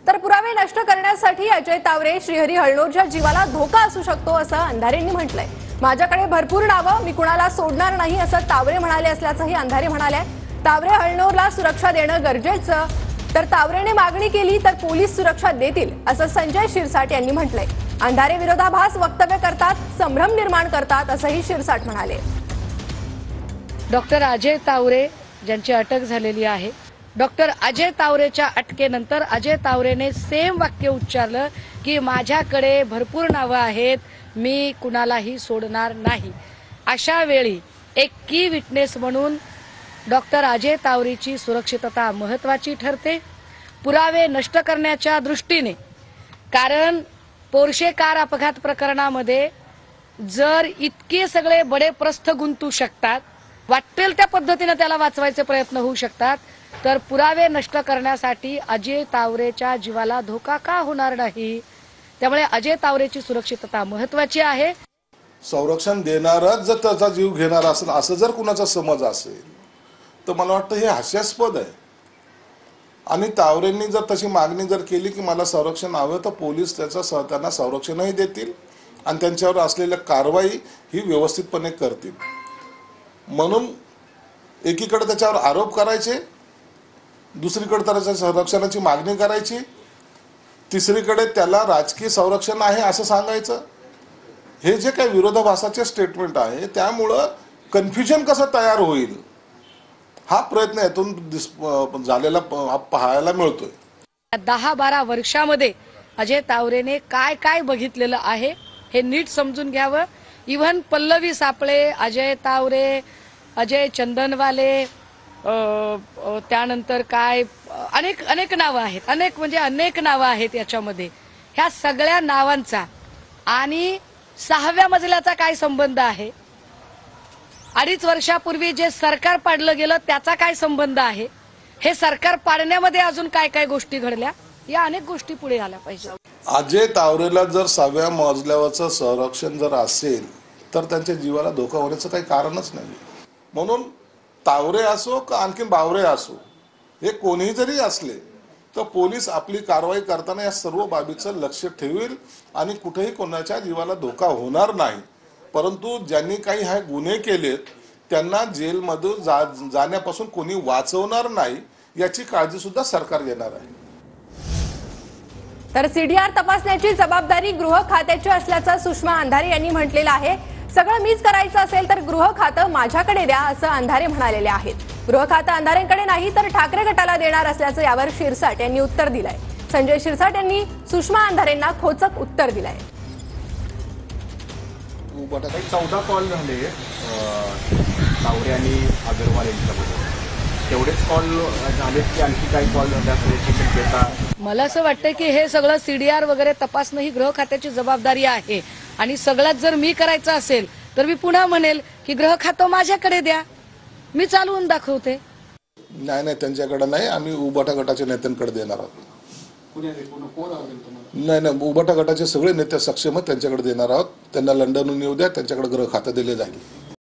तर पुरावे नष्ट करण्यासाठी अजय तावरे श्रीहरी हळनोरच्या जीवाला धोका असू शकतो असं अंधारेंनी म्हटलंय। माझ्याकडे भरपूर नावं, मी कुणाला सोडणार नाही असं तावरे म्हणाले असल्याचंही अंधारे म्हणाले। तावरे हळनोरला सुरक्षा देणं गरजेचं, तर तावरेने मागणी केली तर पोलीस सुरक्षा देतील असं संजय शिरसाट यांनी म्हटलंय। अंधारे विरोधाभास वक्तव्य करतात, संभ्रम निर्माण करतात असंही शिरसाट म्हणाले। डॉक्टर अजय तावरे ज्यांची अटक झालेली आहे, डॉक्टर अजय तावरेच्या अटकेनंतर अजय तावरेने सेम वाक्य उच्चारलं की माझ्याकडे भरपूर नावं आहेत, मी कुणालाही सोडणार नाही। अशा वेळी एक की विटनेस म्हणून डॉक्टर अजय तावरेची सुरक्षितता महत्त्वाची ठरते पुरावे नष्ट करण्याच्या दृष्टीने। कारण पोर्शे कार अपघात प्रकरणामध्ये जर इतके सगळे बडे प्रस्थ गुंतू शकतात, वाटेल त्या पद्धतीने त्याला वाचवायचे प्रयत्न होऊ शकतात, तर पुरावे नष्ट करण्यासाठी अजय तावरेच्या जीवाला धोका का होणार नाही? त्यामुळे अजय तावरेची सुरक्षितता महत्त्वाची आहे। संरक्षण देणारच जर त्याचा जीव घेणार असेल असं जर कुणाचा समज असेल तर मला वाटतं हे हास्यास्पद आहे। आणि तावरेंनी जर तशी मागणी जर केली की मला संरक्षण हवं तर पोलीस त्यांना संरक्षणही देतील आणि त्यांच्यावर असलेल्या कारवाई ही व्यवस्थितपणे करतील। म्हणून एकीकडे त्याच्यावर आरोप करायचे, दुसरीकडे त्याच्या संरक्षणाची मागणी करायची, तिसरीकडे त्याला राजकीय संरक्षण आहे असं सांगायचं। हे जे काही विरोधाभासाचे स्टेटमेंट आहे त्यामुळं कन्फ्युजन कसं तयार होईल हा प्रयत्न यातून झालेला पाहायला मिळतोय। 10-12 वर्षामध्ये अजय तावरेने काय काय बघितलेलं आहे हे नीट समजून घ्यावं। इव्हन पल्लवी सापळे, अजय तावरे, अजय चंदनवाले, त्यानंतर काय अनेक नावं आहेत, अनेक नावं आहेत याच्यामध्ये। ह्या सगळ्या नावांचा आणि 6व्या मजल्याचा काय संबंध आहे? 2.5 वर्षापूर्वी जे सरकार पाडलं गेलं त्याचा काय संबंध आहे? हे सरकार पाडण्यामध्ये अजून काय काय गोष्टी घडल्या, या अनेक गोष्टी पुढे आल्या पाहिजे। अजय तावरेला जर 6व्या मजल्यावरचं संरक्षण जर असेल तर त्यांच्या जीवाला धोका होण्याचं काही कारणच नाही। म्हणून तावरे असो का आणखीन बावरे असो, हे कोणीही जरी असले तर पोलीस आपली कारवाई करताना या सर्व बाबीचं लक्ष ठेवील आणि कुठेही कोणाच्या जीवाला धोका होणार नाही। परंतु ज्यांनी काही हा गुन्हे केलेत त्यांना जेलमध्ये जाण्यापासून कोणी वाचवणार नाही याची काळजी सुद्धा सरकार घेणार आहे। तर सीडीआर तपासण्याची जबाबदारी गृह खात्याची असल्याचं सुषमा अंधारे यांनी म्हटलेलं आहे। सगळं मीच करायचं असेल तर गृह खातं माझ्याकडे द्या असं अंधारे म्हणालेले आहेत। गृह खातं अंधारेंकडे नाही तर ठाकरे गटाला देणार असल्याचं यावर शिरसाट यांनी उत्तर दिलंय। संजय शिरसाट यांनी सुषमा अंधारेंना खोचक उत्तर दिलंय। 14 कॉल झाले तावरे आणि अग्रवाल यांच्याबरोबर, तेवढेच कॉल झाले की आणखी काही कॉल झाले असल्याची शक्यता? मला असं वाटतं की हे सगळं सीडीआर वगैरे तपासणं ही गृह खात्याची जबाबदारी आहे आणि सगळ्यात जर मी करायचं असेल तर मी पुन्हा म्हणेल की गृह खातं माझ्याकडे द्या, मी चालवून दाखवते। नाही त्यांच्याकडे नाही, आम्ही उबाटा गटाच्या नेत्यांकडे देणार आहोत। नाही उबाटा गटाचे सगळे नेते सक्षम आहेत, त्यांच्याकडे देणार आहोत। त्यांना लंडनहून येऊ द्या, त्यांच्याकडे गृह खातं दिले जाईल।